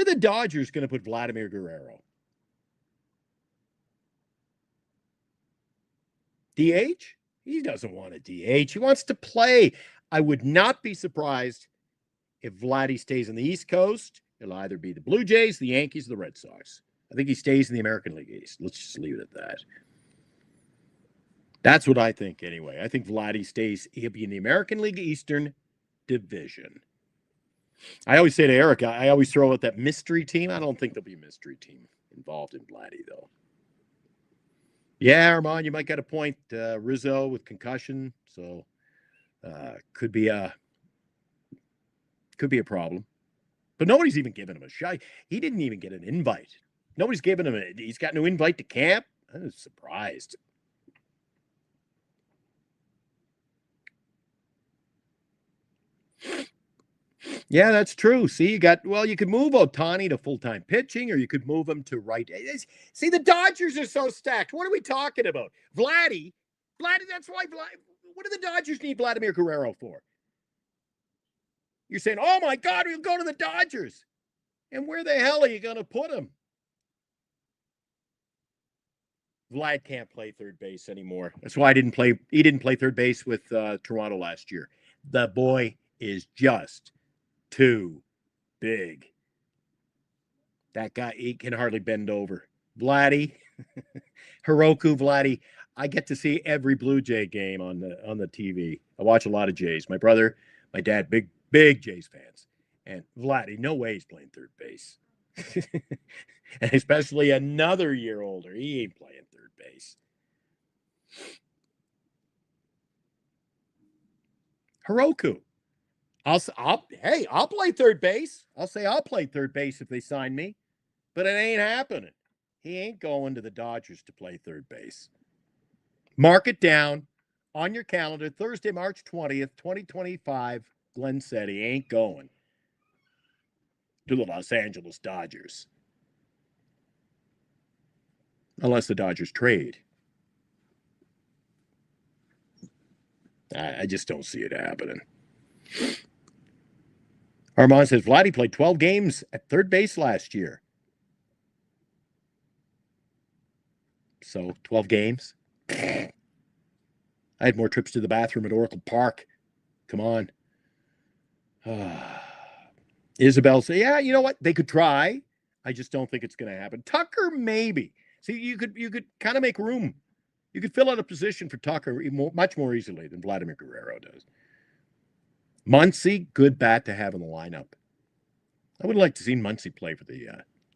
the Dodgers going to put Vladimir Guerrero? DH? He doesn't want a DH. He wants to play. I would not be surprised if Vladdy stays on the East Coast. It'll either be the Blue Jays, the Yankees, or the Red Sox. I think he stays in the American League East. Let's just leave it at that. That's what I think anyway. I think Vladdy stays. He'll be in the American League Eastern Division. I always say to Eric, I always throw out that mystery team. I don't think there'll be a mystery team involved in Vladdy, though. Yeah, Armand, you might get a point. Rizzo with concussion, so could be a problem. But nobody's even given him a shot. He didn't even get an invite. Nobody's given him a. He's got no invite to camp. I was surprised. Yeah, that's true. See, you could move Otani to full time pitching, or you could move him to right. See, the Dodgers are so stacked. What are we talking about? Vladdy, that's why what do the Dodgers need Vladimir Guerrero for? You're saying, oh my God, we'll go to the Dodgers. And where the hell are you going to put him? Vlad can't play third base anymore. That's why he didn't play third base with Toronto last year. The boy is just too big. That guy, he can hardly bend over. Vladdy, Hiroku Vladdy. I get to see every Blue Jay game on the TV. I watch a lot of Jays. My brother, my dad, big Jays fans. And Vladdy, no way he's playing third base. And especially another year older. He ain't playing third base. Hiroku. I'll play third base. I'll say I'll play third base if they sign me. But it ain't happening. He ain't going to the Dodgers to play third base. Mark it down on your calendar. Thursday, March 20th, 2025. Glenn said he ain't going to the Los Angeles Dodgers. Unless the Dodgers trade. I just don't see it happening. Armand says Vladdy played 12 games at third base last year. So 12 games. I had more trips to the bathroom at Oracle Park. Come on. Isabel said, yeah, you know what? They could try. I just don't think it's going to happen. Tucker, maybe. See, you could kind of make room. You could fill out a position for Tucker much more easily than Vladimir Guerrero does. Muncy, good bat to have in the lineup. I would like to see Muncy play for the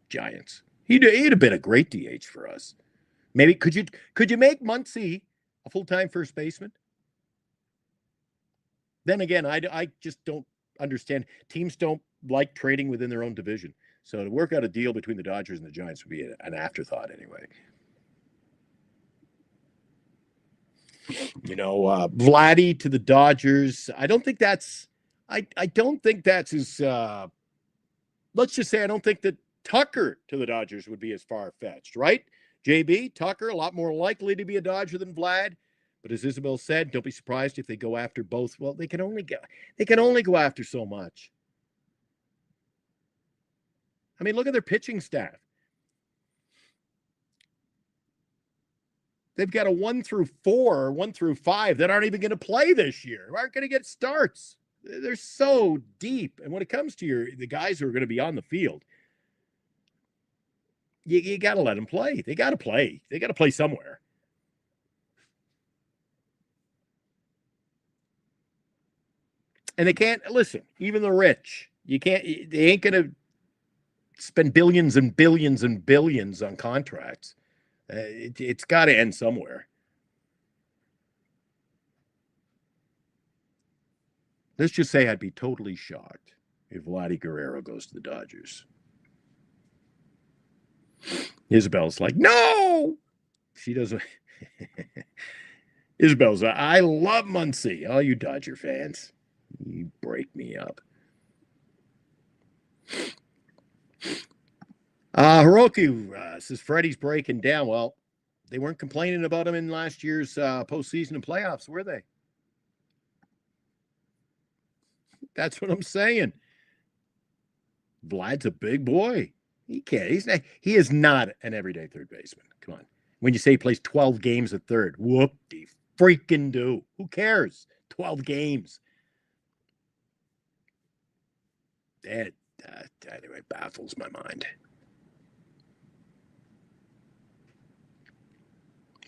Giants. He'd have been a great DH for us. Maybe could you make Muncy a full-time first baseman? Then again, I just don't understand. Teams don't like trading within their own division. So to work out a deal between the Dodgers and the Giants would be an afterthought anyway. Vladdy to the Dodgers. I don't think that's as let's just say I don't think that Tucker to the Dodgers would be as far-fetched, right? JB, Tucker, a lot more likely to be a Dodger than Vlad. But as Isabel said, don't be surprised if they go after both. Well, they can only go after so much. I mean, look at their pitching staff. They've got a 1 through 4, 1 through 5 that aren't even going to play this year, aren't going to get starts. They're so deep. And when it comes to the guys who are going to be on the field, you got to let them play. They got to play. They got to play somewhere. And they can't listen. Even the rich, they ain't going to spend billions and billions and billions on contracts. It's got to end somewhere. Let's just say I'd be totally shocked if Vladdy Guerrero goes to the Dodgers. Isabel's like, no! She doesn't. Isabel's, I love Muncy. All you Dodger fans, you break me up. Hiroki says Freddie's breaking down. Well, they weren't complaining about him in last year's postseason and playoffs, were they? That's what I'm saying. Vlad's a big boy. He can't. He is not an everyday third baseman. Come on. When you say he plays 12 games at third, whoop-de freaking do. Who cares? 12 games. That anyway baffles my mind.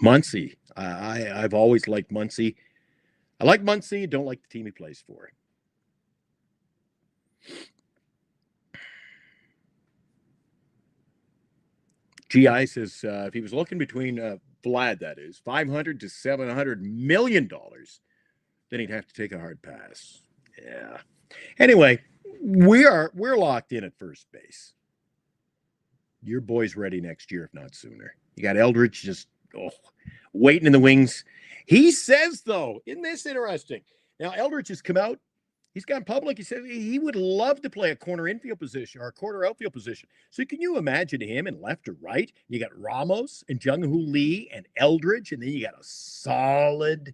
Muncy. I've always liked Muncy. I like Muncy. Don't like the team he plays for. GI says if he was looking between Vlad, that is, $500 to $700 million, then he'd have to take a hard pass. Yeah. Anyway, we're locked in at first base. Your boy's ready next year, if not sooner. You got Eldridge just waiting in the wings. He says, though, isn't this interesting? Now, Eldridge has come out. He's gone public. He said he would love to play a corner infield position or a corner outfield position. So can you imagine him in left or right? You got Ramos and Jung-Hoo Lee and Eldridge, and then you got a solid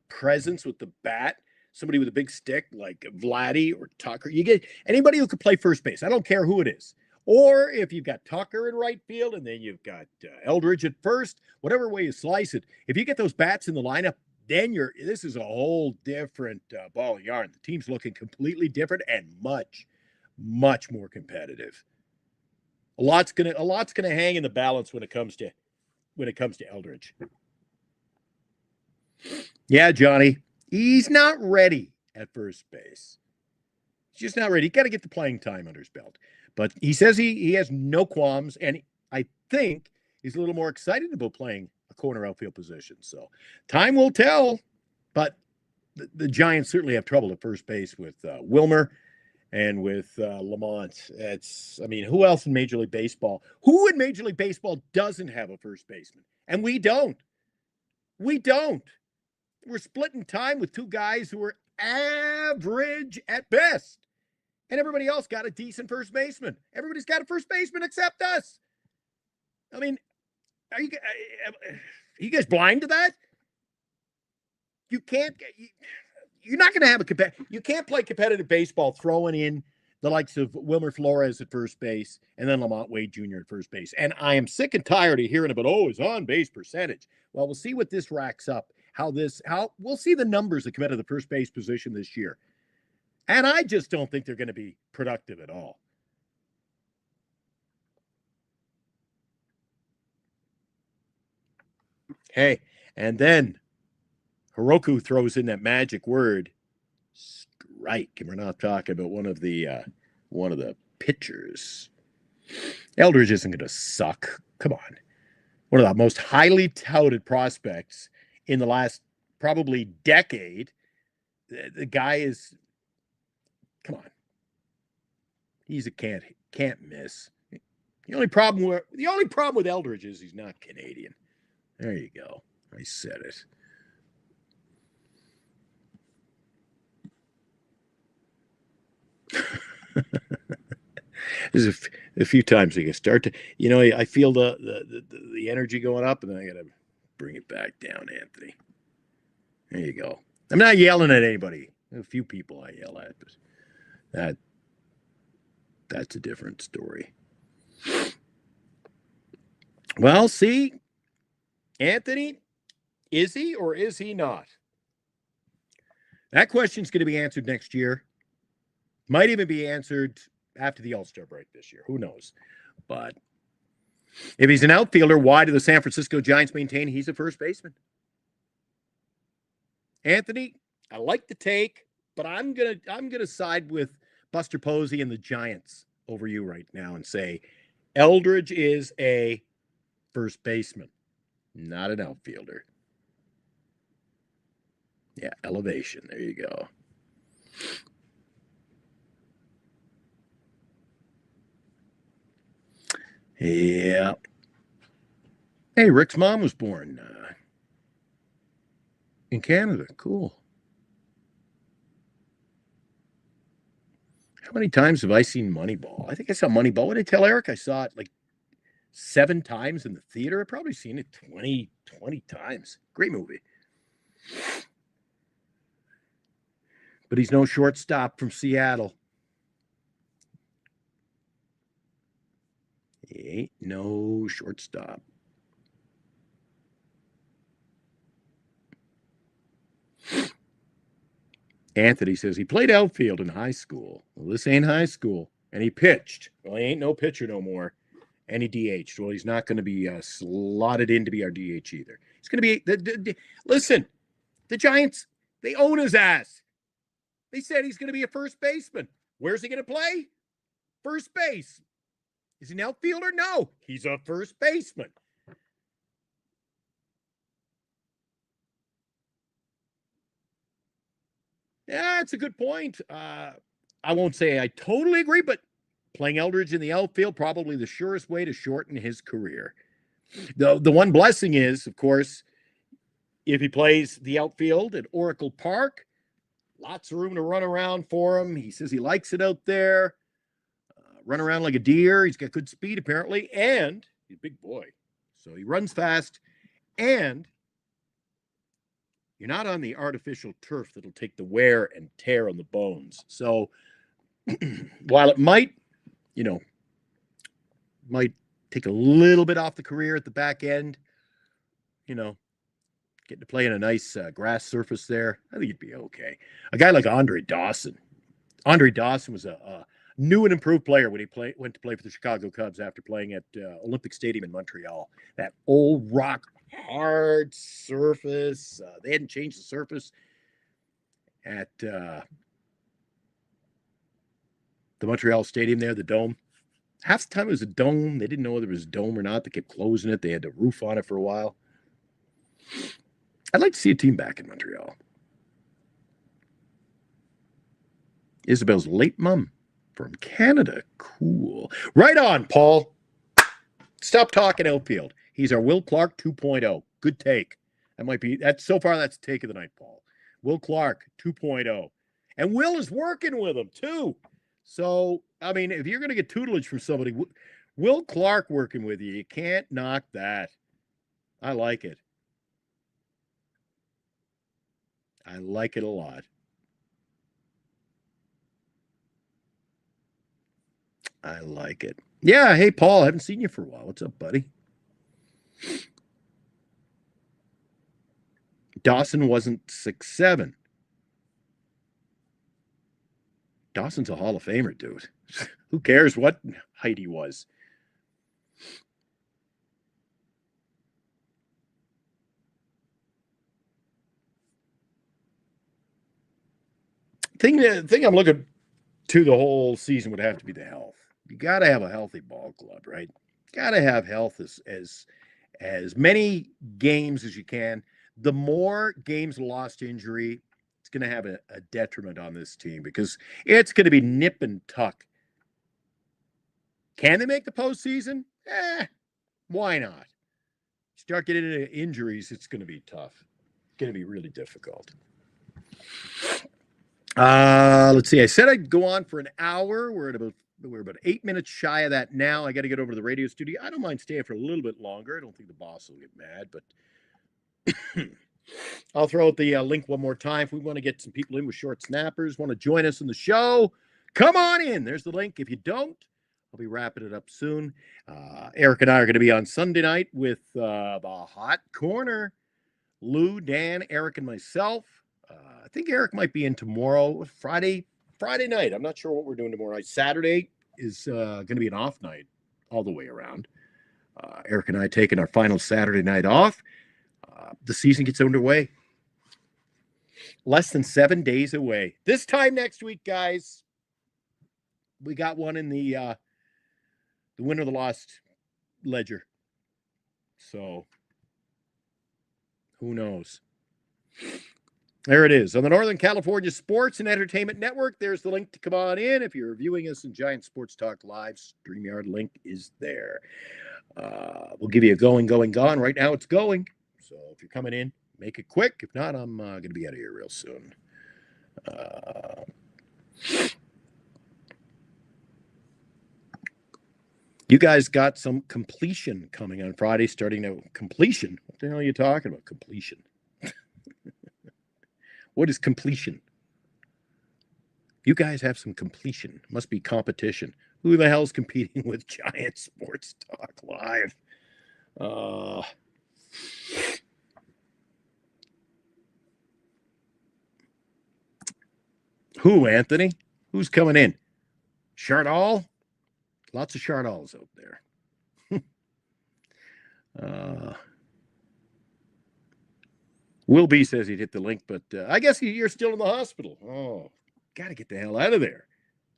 presence with the bat. Somebody with a big stick like Vladdy or Tucker. You get anybody who could play first base. I don't care who it is. Or if you've got Tucker in right field and then you've got Eldridge at first, whatever way you slice it, if you get those bats in the lineup, then this is a whole different ball of yarn. The team's looking completely different and much, much more competitive. A lot's gonna hang in the balance when it comes to Eldridge. Yeah, Johnny, he's not ready at first base. He's just not ready. He's got to get the playing time under his belt. But he says he has no qualms, and I think he's a little more excited about playing a corner outfield position. So time will tell, but the Giants certainly have trouble at first base with Wilmer and with Lamont. Who else in Major League Baseball? Who in Major League Baseball doesn't have a first baseman? And we don't. We don't. We're splitting time with two guys who are average at best. And everybody else got a decent first baseman. Everybody's got a first baseman except us. I mean, are you guys blind to that? You can't. You're not going to have you can't play competitive baseball throwing in the likes of Wilmer Flores at first base and then Lamont Wade Jr. at first base. And I am sick and tired of hearing about his on-base percentage. Well, we'll see what this racks up. We'll see the numbers that come out of the first base position this year. And I just don't think they're going to be productive at all. Hey, and then Hiroku throws in that magic word, strike. And we're not talking about one of the pitchers. Eldridge isn't going to suck. Come on. One of the most highly touted prospects in the last probably decade. The guy is, come on. He's a can't miss. The only problem with Eldridge is he's not Canadian. There you go. I said it. There's a few times I can start to, I feel the energy going up, and then I got to bring it back down, Anthony. There you go. I'm not yelling at anybody. A few people I yell at, but that's a different story. Well, see, Anthony, is he or is he not? That question's going to be answered next year. Might even be answered after the All-Star break this year. Who knows? But if he's an outfielder, why do the San Francisco Giants maintain he's a first baseman? Anthony, I like the take, but I'm gonna side with Buster Posey and the Giants over you right now and say Eldridge is a first baseman, not an outfielder. Yeah, elevation. There you go. Yeah. Hey, Rick's mom was born in Canada. Cool. How many times have I seen Moneyball? I think I saw Moneyball. What did I tell Eric? I saw it like 7 times in the theater. I've probably seen it 20 times. Great movie. But he's no shortstop from Seattle. He ain't no shortstop. Anthony says he played outfield in high school. Well, this ain't high school. And he pitched. Well, he ain't no pitcher no more. And he DH'd. Well, he's not going to be slotted in to be our DH either. He's going to be listen, the Giants, they own his ass. They said he's going to be a first baseman. Where's he going to play? First base. Is he an outfielder? No, he's a first baseman. Yeah, it's a good point. I won't say I totally agree, but playing Eldridge in the outfield, probably the surest way to shorten his career. The one blessing is, of course, if he plays the outfield at Oracle Park, lots of room to run around for him. He says he likes it out there. Run around like a deer. He's got good speed, apparently, and he's a big boy. So he runs fast, and you're not on the artificial turf that'll take the wear and tear on the bones. So while it might take a little bit off the career at the back end, getting to play in a nice grass surface there, I think he'd be okay. A guy like Andre Dawson. Andre Dawson was a new and improved player when he went to play for the Chicago Cubs after playing at Olympic Stadium in Montreal. That old rock hard surface. They hadn't changed the surface at the Montreal Stadium there, the dome. Half the time it was a dome. They didn't know whether it was a dome or not. They kept closing it. They had a roof on it for a while. I'd like to see a team back in Montreal. Isabel's late mom from Canada. Cool. Right on, Paul. Stop talking outfield. He's our Will Clark 2.0. Good take. That's the take of the night, Paul. Will Clark 2.0. And Will is working with him, too. So, I mean, if you're going to get tutelage from somebody, Will Clark working with you, you can't knock that. I like it. I like it a lot. I like it. Yeah. Hey, Paul, I haven't seen you for a while. What's up, buddy? Dawson wasn't 6'7". Dawson's a Hall of Famer, dude. Who cares what height he was? Thing I'm looking to the whole season would have to be the health. You got to have a healthy ball club, right? Got to have health as many games as you can. The more games lost to injury, it's going to have a detriment on this team because it's going to be nip and tuck. Can they make the postseason? Why not? Start getting into injuries, it's going to be tough. It's going to be really difficult. Let's see. I said I'd go on for an hour. We're about 8 minutes shy of that now. I got to get over to the radio studio. I don't mind staying for a little bit longer. I don't think the boss will get mad, but I'll throw out the link one more time. If we want to get some people in with short snappers, want to join us in the show, come on in. There's the link. If you don't, I'll be wrapping it up soon. Eric and I are going to be on Sunday night with the Hot Corner. Lou, Dan, Eric, and myself. I think Eric might be in tomorrow, Friday night. I'm not sure what we're doing tomorrow night. Saturday is going to be an off night all the way around. Eric and I taking our final Saturday night off. The season gets underway. Less than 7 days away. This time next week, guys, we got one in the win or the lost ledger. So, who knows? There it is. On the Northern California Sports and Entertainment Network, there's the link to come on in. If you're viewing us in Giant Sports Talk Live, StreamYard link is there. We'll give you a going, gone. Right now it's going. So if you're coming in, make it quick. If not, I'm going to be out of here real soon. You guys got some completion coming on Friday, starting now. Completion? What the hell are you talking about? Completion. What is completion? You guys have some completion. Must be competition. Who the hell's competing with Giant Sports Talk Live? Who, Anthony? Who's coming in? Chardall? Lots of Chardalls out there. Will B says he'd hit the link, but I guess you're still in the hospital. Oh, got to get the hell out of there.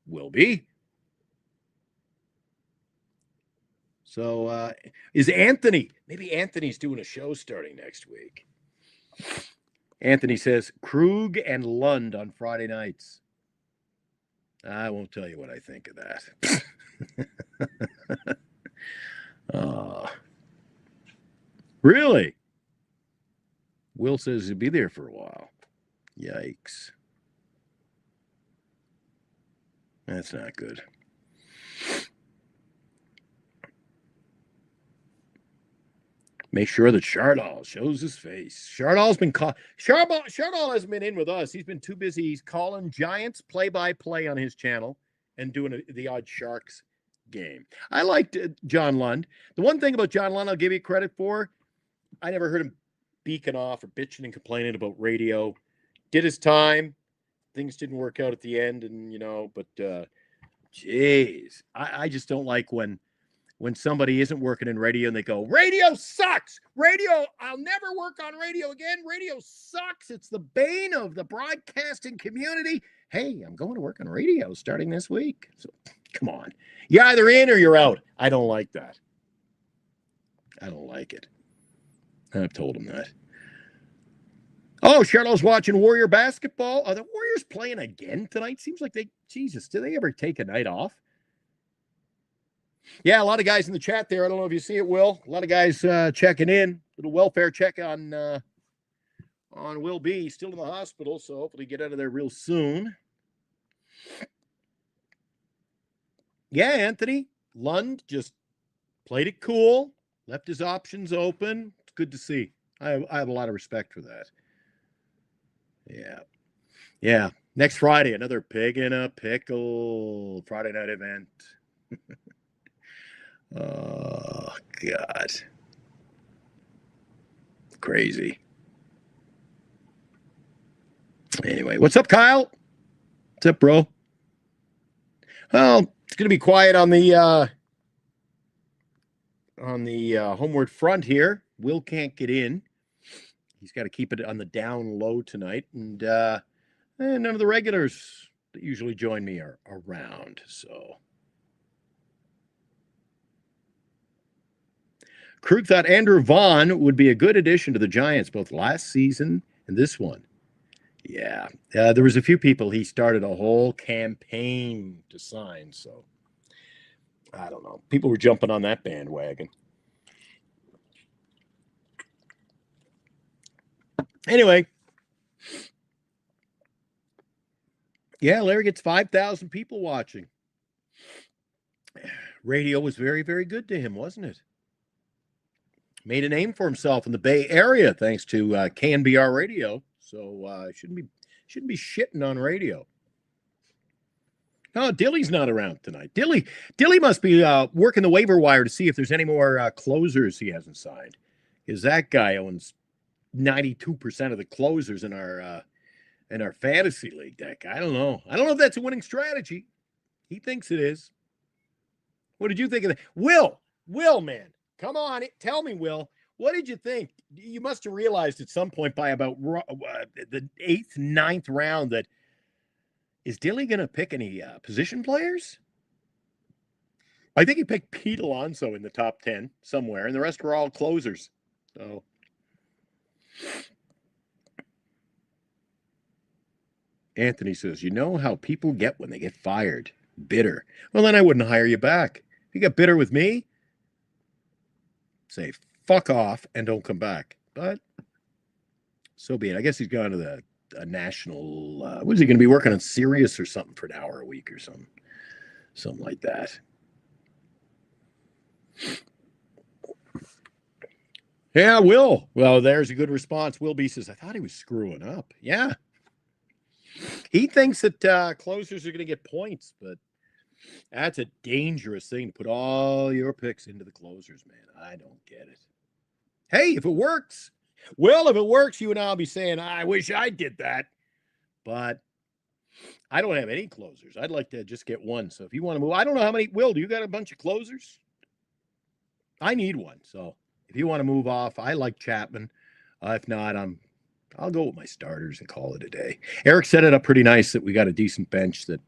Will B. So is Anthony, maybe Anthony's doing a show starting next week. Anthony says Krug and Lund on Friday nights. I won't tell you what I think of that. Really? Will says he'll be there for a while. Yikes. That's not good. Make sure that Chardal shows his face. Chardal's been caught. Chardal hasn't been in with us. He's been too busy. He's calling Giants play-by-play on his channel and doing the odd Sharks game. I liked John Lund. The one thing about John Lund I'll give you credit for, I never heard him beacon off or bitching and complaining about radio. Did his time. Things didn't work out at the end, and but geez, I just don't like when somebody isn't working in radio and they go, radio sucks. Radio, I'll never work on radio again. Radio sucks. It's the bane of the broadcasting community. Hey, I'm going to work on radio starting this week. So come on. You're either in or you're out. I don't like that. I don't like it. I've told him that. Oh, Charlotte's watching Warrior basketball. Are the Warriors playing again tonight? Seems like Jesus, do they ever take a night off? Yeah, a lot of guys in the chat there. I don't know if you see it, Will. A lot of guys checking in. Little welfare check on Will B. Still in the hospital, so hopefully get out of there real soon. Yeah, Anthony Lund just played it cool, left his options open. It's good to see. I have a lot of respect for that. Yeah. Next Friday, another pig in a pickle Friday night event. Oh, God. Crazy. Anyway, what's up, Kyle? What's up, bro? Well, it's going to be quiet on the homeward front here. Will can't get in. He's got to keep it on the down low tonight. And none of the regulars that usually join me are around, so... Krug thought Andrew Vaughn would be a good addition to the Giants both last season and this one. Yeah, there was a few people he started a whole campaign to sign, so I don't know. People were jumping on that bandwagon. Anyway, yeah, Larry gets 5,000 people watching. Radio was very, very good to him, wasn't it? Made a name for himself in the Bay Area thanks to KNBR Radio. So shouldn't be shitting on radio. Oh, Dilly's not around tonight. Dilly must be working the waiver wire to see if there's any more closers he hasn't signed, because that guy owns 92% of the closers in our fantasy league deck. I don't know if that's a winning strategy. He thinks it is. What did you think of that? Will, man. Come on, tell me, Will. What did you think? You must have realized at some point by about the 8th, 9th round that is Dilly going to pick any position players? I think he picked Pete Alonso in the top 10 somewhere, and the rest were all closers. So, Anthony says, you know how people get when they get fired? Bitter. Well, then I wouldn't hire you back. If you got bitter with me, say fuck off and don't come back. But so be it. I guess he's gone to a national what is he going to be working on, Sirius or something for an hour a week or something like that. Yeah, Will. Well, there's a good response. Will B says, I thought he was screwing up. Yeah. He thinks that closers are going to get points, but that's a dangerous thing to put all your picks into the closers, man. I don't get it. Hey, if it works, well, if it works, you and I'll be saying, I wish I did that. But I don't have any closers. I'd like to just get one. So if you want to move, I don't know how many. Will, do you got a bunch of closers? I need one. So if you want to move off, I like Chapman. If not, I'll go with my starters and call it a day. Eric set it up pretty nice that we got a decent bench that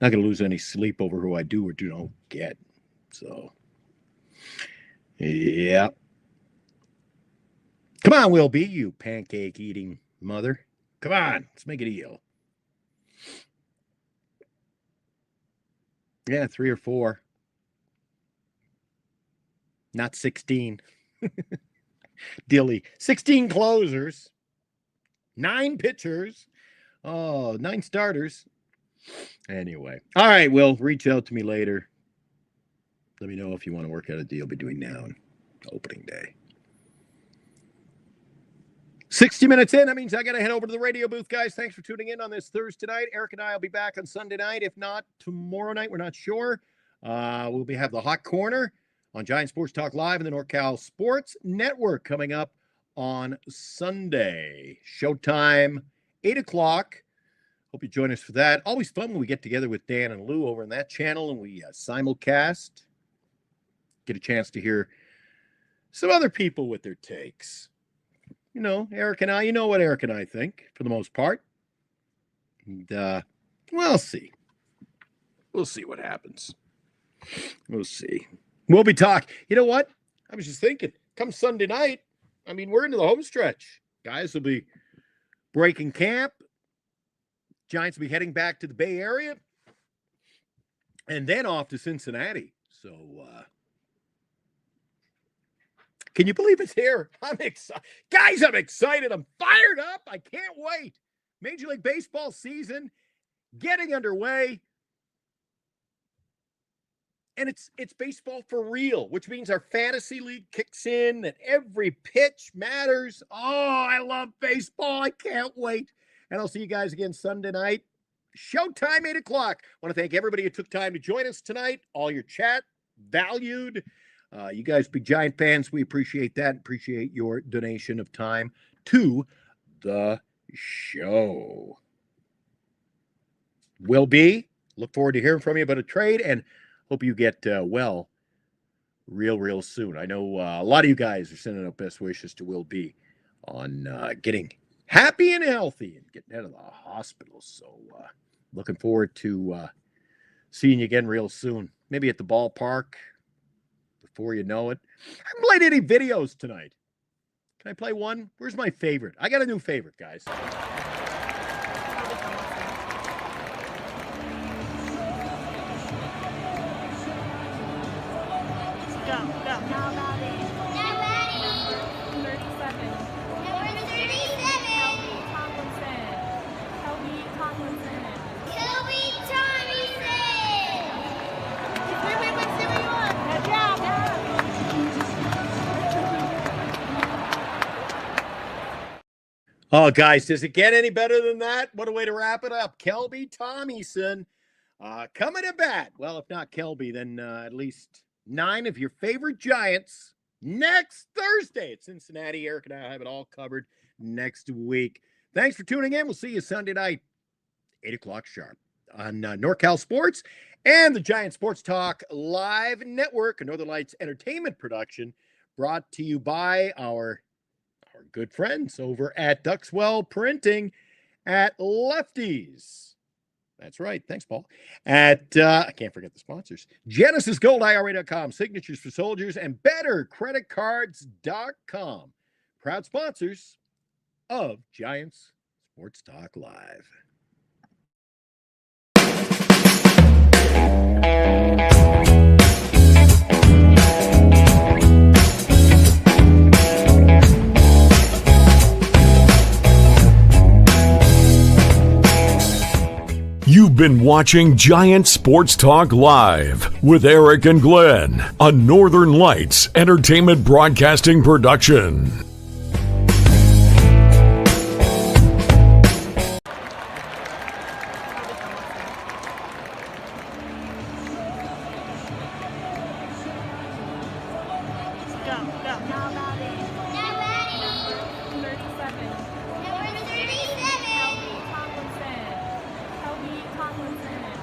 not going to lose any sleep over who I do or do not get. So, yeah. Come on, Will B, you pancake-eating Mother. Come on, let's make it eel. Yeah, 3 or 4. Not 16. Dilly. 16 closers. 9 pitchers. Oh, 9 starters. Anyway. All right, Will, reach out to me later. Let me know if you want to work out a deal between now and opening day. 60 minutes in. That means I got to head over to the radio booth, guys. Thanks for tuning in on this Thursday night. Eric and I will be back on Sunday night. If not, tomorrow night. We're not sure. We'll have the Hot Corner on Giant Sports Talk Live and the NorCal Sports Network coming up on Sunday. Showtime, 8 o'clock. Hope you join us for that. Always fun when we get together with Dan and Lou over in that channel and we simulcast. Get a chance to hear some other people with their takes. You know, Eric and I, you know what Eric and I think for the most part. And we'll see. We'll see what happens. We'll see. We'll be talking. You know what? I was just thinking, come Sunday night, I mean, we're into the home stretch. Guys will be breaking camp. Giants will be heading back to the Bay Area. And then off to Cincinnati. So, can you believe it's here? I'm excited. Guys, I'm excited. I'm fired up. I can't wait. Major League Baseball season getting underway. And it's baseball for real, which means our fantasy league kicks in and every pitch matters. Oh, I love baseball. I can't wait. And I'll see you guys again Sunday night. Showtime, 8 o'clock. I want to thank everybody who took time to join us tonight. All your chat, valued. You guys, big Giant fans, we appreciate that. Appreciate your donation of time to the show. Will be. Look forward to hearing from you about a trade and hope you get well real soon. I know a lot of you guys are sending out best wishes to Will B on getting happy and healthy and getting out of the hospital. So looking forward to seeing you again real soon. Maybe at the ballpark. Before you know it. I haven't played any videos tonight. Can I play one? Where's my favorite? I got a new favorite, guys. Oh, guys, does it get any better than that? What a way to wrap it up. Kelby Tommyson coming to bat. Well, if not Kelby, then at least 9 of your favorite Giants next Thursday at Cincinnati. Eric and I have it all covered next week. Thanks for tuning in. We'll see you Sunday night, 8 o'clock sharp on NorCal Sports and the Giant Sports Talk Live Network, a Northern Lights Entertainment production brought to you by our good friends over at Duxwell Printing at Lefties. That's right. Thanks, Paul. At, I can't forget the sponsors, GenesisGoldIRA.com, Signatures for Soldiers, and BetterCreditCards.com. Proud sponsors of Giants Sports Talk Live. You've been watching Giant Sports Talk Live with Eric and Glenn, a Northern Lights Entertainment Broadcasting production. Tomlinson.